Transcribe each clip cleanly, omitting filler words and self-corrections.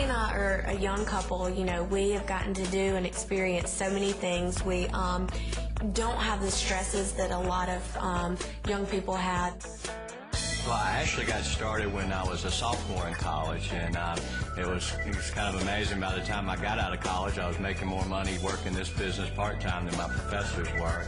and I are a young couple. You know, we have gotten to do and experience so many things. We don't have the stresses that a lot of young people have. Well, I actually got started when I was a sophomore in college, and it was kind of amazing. By the time I got out of college, I was making more money working this business part-time than my professors were.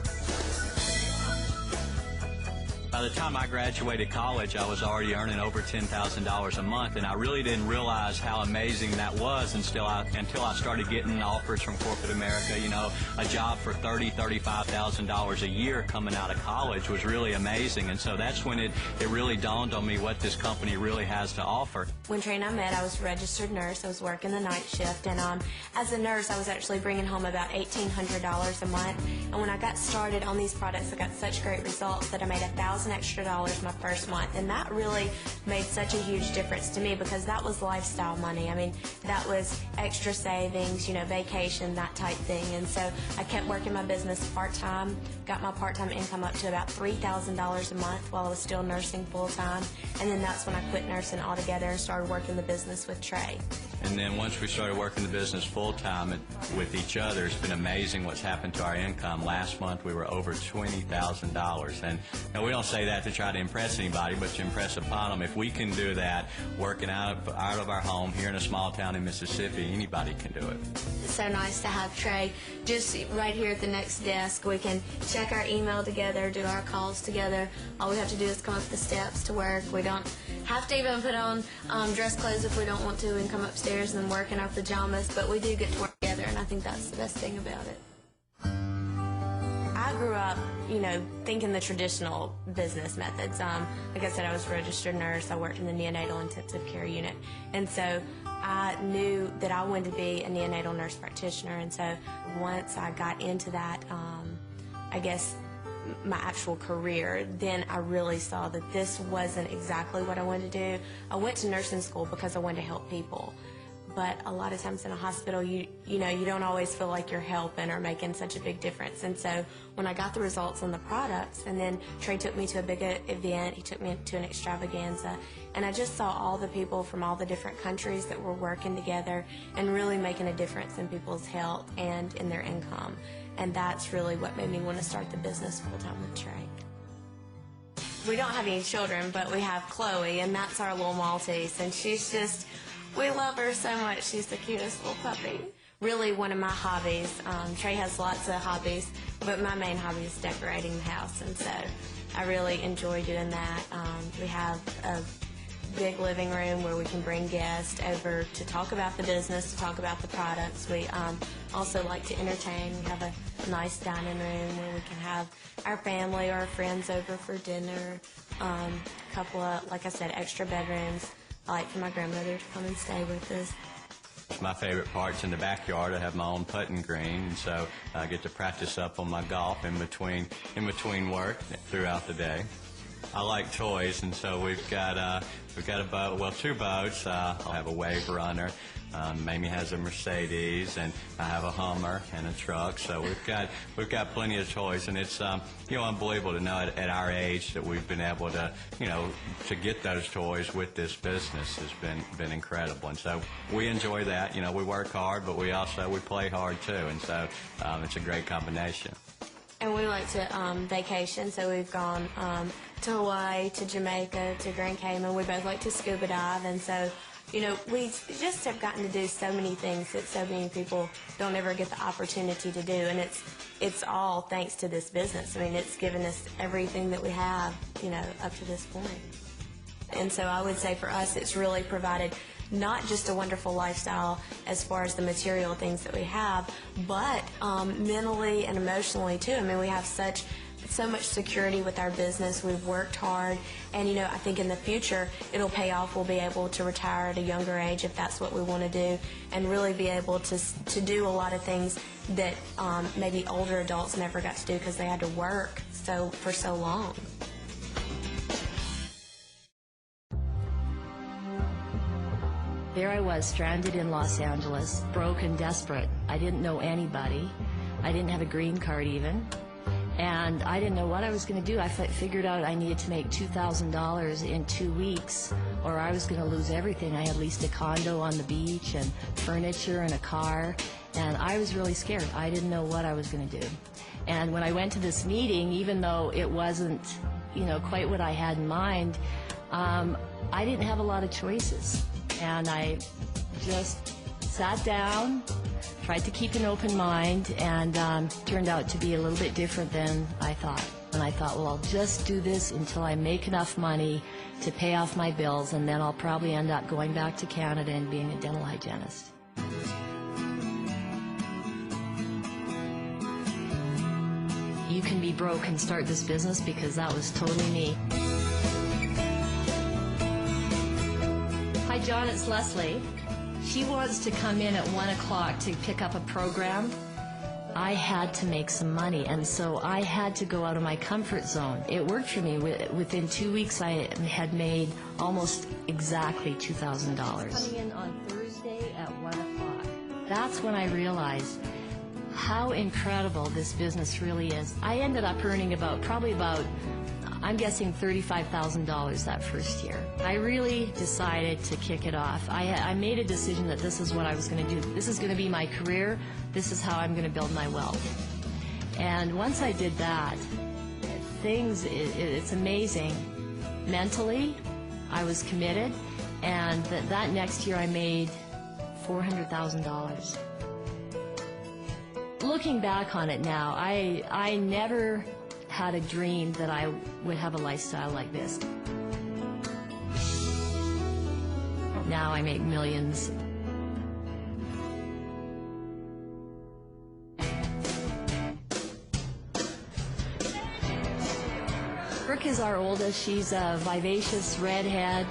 By the time I graduated college, I was already earning over $10,000 a month, and I really didn't realize how amazing that was until I started getting offers from corporate America. You know, a job for $30,000, $35,000 a year coming out of college was really amazing, and so that's when it really dawned on me what this company really has to offer. When Trey and I met, I was a registered nurse. I was working the night shift, and as a nurse, I was actually bringing home about $1,800 a month. And when I got started on these products, I got such great results that I made $1,000 extra my first month, and that really made such a huge difference to me because that was lifestyle money. I mean, that was extra savings, you know, vacation, that type thing. And so I kept working my business part-time, got my part-time income up to about $3,000 a month while I was still nursing full-time, and then that's when I quit nursing altogether and started working the business with Trey. And then once we started working the business full-time with each other, it's been amazing what's happened to our income. Last month we were over $20,000. And now we don't say that to try to impress anybody, but to impress upon them. If we can do that working out of our home here in a small town in Mississippi, anybody can do it. It's so nice to have Trey just right here at the next desk. We can check our email together, do our calls together. All we have to do is come up the steps to work. We don't have to even put on dress clothes if we don't want to and come upstairs and work in our pajamas, but we do get to work together, and I think that's the best thing about it. I grew up, you know, thinking the traditional business methods. Like I said, I was a registered nurse. I worked in the neonatal intensive care unit, and so I knew that I wanted to be a neonatal nurse practitioner. And so once I got into that, I guess my actual career, then I really saw that this wasn't exactly what I wanted to do. I went to nursing school because I wanted to help people. But a lot of times in a hospital, you know, you don't always feel like you're helping or making such a big difference. And so when I got the results on the products, and then Trey took me to a big event, he took me to an extravaganza, and I just saw all the people from all the different countries that were working together and really making a difference in people's health and in their income. And that's really what made me want to start the business full-time with Trey. We don't have any children, but we have Chloe, and that's our little Maltese, and she's just, we love her so much. She's the cutest little puppy. Really one of my hobbies. Trey has lots of hobbies, but my main hobby is decorating the house, and so I really enjoy doing that. We have a big living room where we can bring guests over to talk about the business, to talk about the products. We also like to entertain. We have a nice dining room where we can have our family or our friends over for dinner. A couple of, like I said, extra bedrooms. I like for my grandmother to come and stay with us. My favorite part's in the backyard. I have my own putting green, and so I get to practice up on my golf in between work throughout the day. I like toys, and so we've got a boat, well, two boats. I'll have a Wave Runner. Mamie has a Mercedes, and I have a Hummer and a truck. So we've got plenty of toys, and it's you know, unbelievable to know at our age that we've been able to, you know, to get those toys with this business has been incredible. And so we enjoy that. You know, we work hard, but we play hard too, and so it's a great combination. And we like to vacation, so we've gone to Hawaii, to Jamaica, to Grand Cayman. We both like to scuba dive, and so, you know, we just have gotten to do so many things that so many people don't ever get the opportunity to do, and it's all thanks to this business. I mean, it's given us everything that we have, you know, up to this point. And so I would say for us, it's really provided not just a wonderful lifestyle as far as the material things that we have, but mentally and emotionally too. I mean, we have so much security with our business. We've worked hard, and you know, I think in the future it'll pay off. We'll be able to retire at a younger age if that's what we want to do, and really be able to do a lot of things that maybe older adults never got to do because they had to work for so long. There I was, stranded in Los Angeles, broke and desperate. I didn't know anybody. I didn't have a green card even. And I didn't know what I was going to do. I figured out I needed to make $2,000 in 2 weeks or I was going to lose everything. I had leased a condo on the beach and furniture and a car, and I was really scared. I didn't know what I was going to do. And when I went to this meeting, even though it wasn't, quite what I had in mind, I didn't have a lot of choices. And I just sat down, tried to keep an open mind, and turned out to be a little bit different than I thought. And I thought, well, I'll just do this until I make enough money to pay off my bills, and then I'll probably end up going back to Canada and being a dental hygienist. You can be broke and start this business, because that was totally me. Hi, John, it's Leslie. She wants to come in at 1 o'clock to pick up a program. I had to make some money, and so I had to go out of my comfort zone. It worked for me. Within 2 weeks, I had made almost exactly $2,000. Coming in on Thursday at 1 o'clock. That's when I realized how incredible this business really is. I ended up earning probably about, I'm guessing $35,000 that first year. I really decided to kick it off. I made a decision that this is what I was going to do. This is going to be my career. This is how I'm going to build my wealth. And once I did that, it's amazing. Mentally, I was committed, and that next year I made $400,000. Looking back on it now, I never had a dream that I would have a lifestyle like this. Now I make millions. Brooke is our oldest. She's a vivacious redhead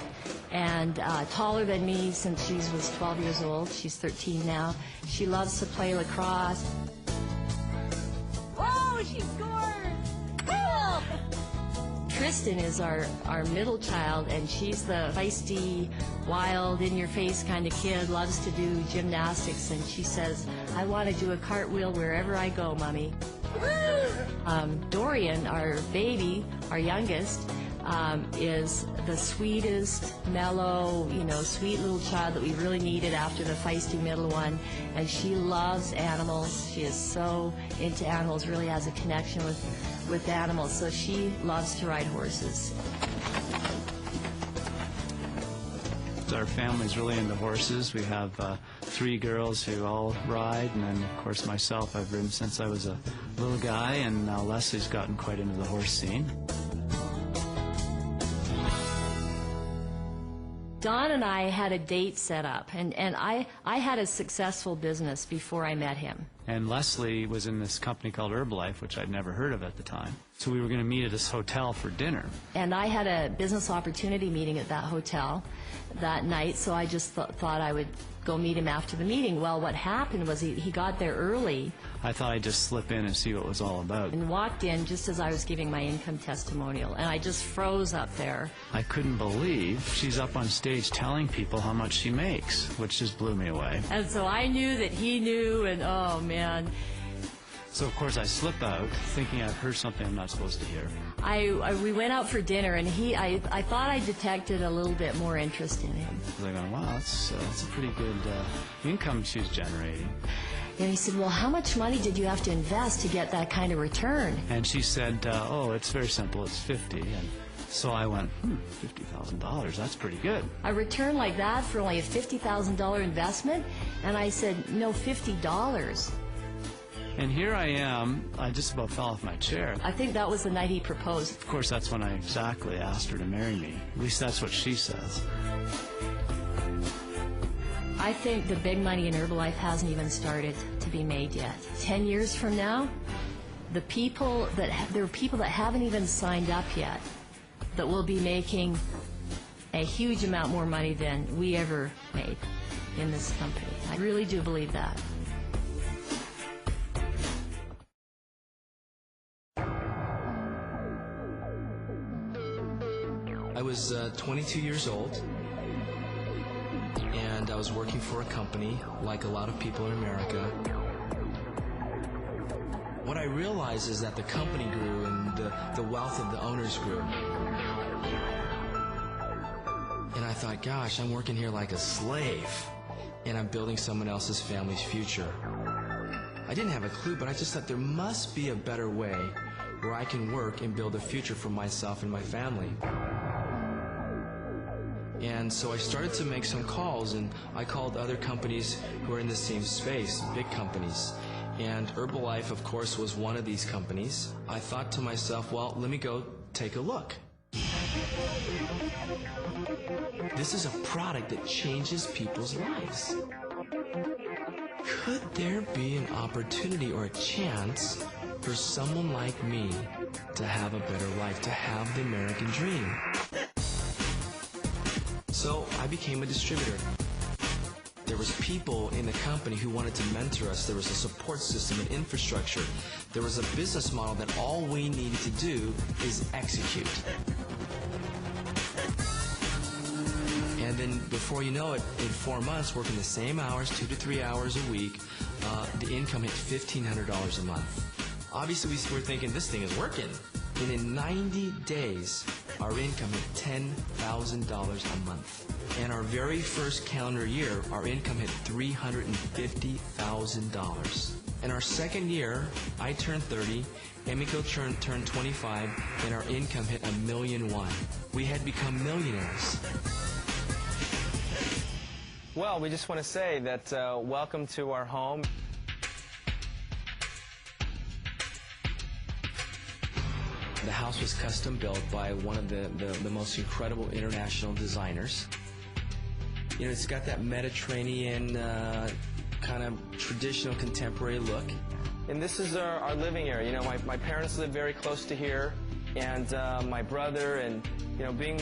and taller than me since she was 12 years old. She's 13 now. She loves to play lacrosse. Oh, she scored! Cool! Kristen is our middle child, and she's the feisty, wild, in-your-face kind of kid, loves to do gymnastics, and she says, I want to do a cartwheel wherever I go, Mommy. Dorian, our baby, our youngest, is the sweetest, mellow, sweet little child that we really needed after the feisty middle one. And she loves animals. She is so into animals, really has a connection with animals. So she loves to ride horses. Our family's really into horses. We have 3 girls who all ride, and then, of course, myself. I've ridden since I was a little guy, and now Leslie's gotten quite into the horse scene. Don and I had a date set up, and I had a successful business before I met him. And Leslie was in this company called Herbalife, which I'd never heard of at the time. So we were going to meet at this hotel for dinner. And I had a business opportunity meeting at that hotel that night, so I just thought I would go meet him after the meeting. Well, what happened was he got there early. I thought I'd just slip in and see what it was all about. And walked in just as I was giving my income testimonial, and I just froze up there. I couldn't believe she's up on stage telling people how much she makes, which just blew me away. And so I knew that he knew, and oh man. So of course I slip out, thinking I've heard something I'm not supposed to hear. We went out for dinner, and I thought I detected a little bit more interest in him. I was like, wow, that's a pretty good income she's generating. And he said, well, how much money did you have to invest to get that kind of return? And she said, oh, it's very simple, it's $50. And so I went, $50,000, that's pretty good. A return like that for only a $50,000 investment? And I said, no, $50. And here I am, I just about fell off my chair. I think that was the night he proposed. Of course, that's when I exactly asked her to marry me. At least that's what she says. I think the big money in Herbalife hasn't even started to be made yet. 10 years from now, there are people that haven't even signed up yet that will be making a huge amount more money than we ever made in this company. I really do believe that. I was 22 years old, and I was working for a company like a lot of people in America. What I realized is that the company grew and the wealth of the owners grew. And I thought, gosh, I'm working here like a slave, and I'm building someone else's family's future. I didn't have a clue, but I just thought there must be a better way where I can work and build a future for myself and my family. And so I started to make some calls, and I called other companies who are in the same space, big companies. And Herbalife, of course, was one of these companies. I thought to myself, well, let me go take a look. This is a product that changes people's lives. Could there be an opportunity or a chance for someone like me to have a better life, to have the American dream? So I became a distributor. There was people in the company who wanted to mentor us. There was a support system, an infrastructure. There was a business model that all we needed to do is execute. And then before you know it, in 4 months, working the same hours, 2 to 3 hours a week, the income hit $1,500 a month. Obviously, we were thinking, this thing is working. And in 90 days, our income hit $10,000 a month. And our very first calendar year, our income hit $350,000. In our second year, I turned 30, Emiko turned 25, and our income hit $1.1 million. We had become millionaires. Well, we just want to say that welcome to our home. The house was custom built by one of the most incredible international designers. You know, it's got that Mediterranean kind of traditional contemporary look. And this is our living area. You know, my parents live very close to here, and my brother, and you know, being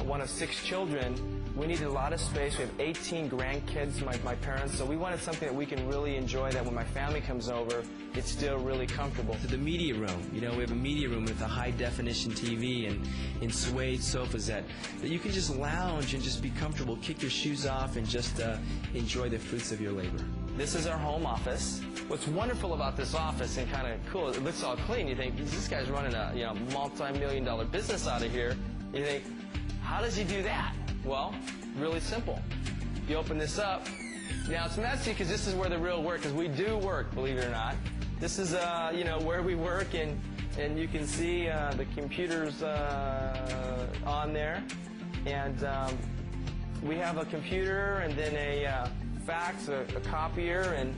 one of 6 children, we needed a lot of space. We have 18 grandkids, my parents, so we wanted something that we can really enjoy, that when my family comes over, it's still really comfortable. To the media room, you know, we have a media room with a high-definition TV and suede sofas that you can just lounge and just be comfortable, kick your shoes off, and just enjoy the fruits of your labor. This is our home office. What's wonderful about this office, and kind of cool, it looks all clean. You think, this guy's running a multi-million-dollar business out of here. You think, how does he do that? Well, really simple. You open this up. Now it's messy because this is where the real work, because we do work, believe it or not. This is you know, where we work, and you can see the computers on there, and we have a computer and then a fax, a copier, and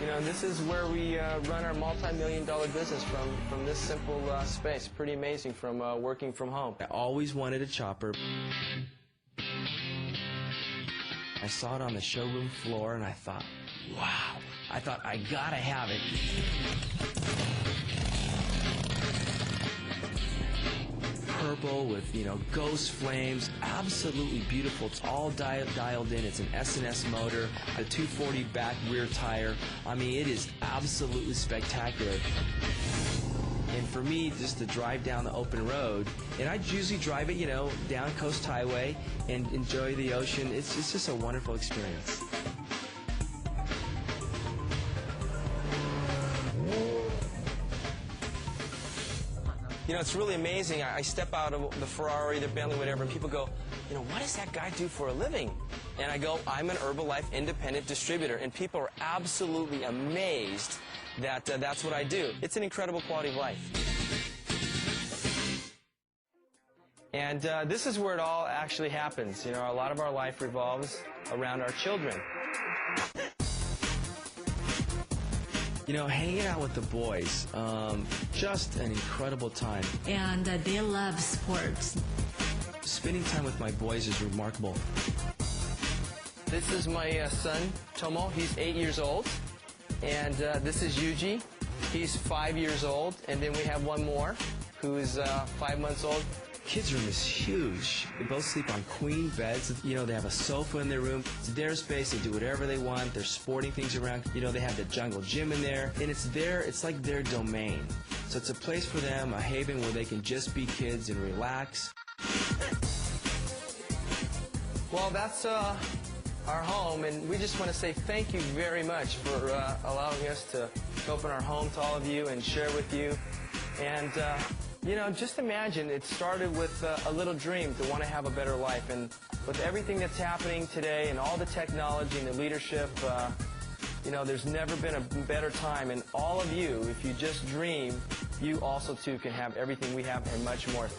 you know, this is where we run our multi-million-dollar business from this simple space. Pretty amazing from working from home. I always wanted a chopper. I saw it on the showroom floor, and I thought, wow. I thought, I gotta have it. Purple with, you know, ghost flames, absolutely beautiful. It's all dialed in. It's an S&S motor, a 240 back rear tire. I mean, it is absolutely spectacular. And for me, just to drive down the open road, and I usually drive it, you know, down Coast Highway and enjoy the ocean. It's just a wonderful experience. You know, it's really amazing. I step out of the Ferrari, the Bentley, whatever, and people go, you know, what does that guy do for a living? And I go, I'm an Herbalife independent distributor, and people are absolutely amazed that that's what I do. It's an incredible quality of life. And this is where it all actually happens. You know, a lot of our life revolves around our children. You know, hanging out with the boys, just an incredible time. And they love sports. Spending time with my boys is remarkable. This is my son, Tomo. He's 8 years old. And this is Yuji. He's 5 years old. And then we have one more who is 5 months old. Kids' room is huge. They both sleep on queen beds. You know, they have a sofa in their room. It's their space. They do whatever they want. They're sporting things around. You know, they have the jungle gym in there. And it's like their domain. So it's a place for them, a haven where they can just be kids and relax. Well, that's our home, and we just want to say thank you very much for allowing us to open our home to all of you and share with you. And You know, just imagine it started with a little dream to want to have a better life. And with everything that's happening today and all the technology and the leadership, you know, there's never been a better time. And all of you, if you just dream, you also too can have everything we have and much more.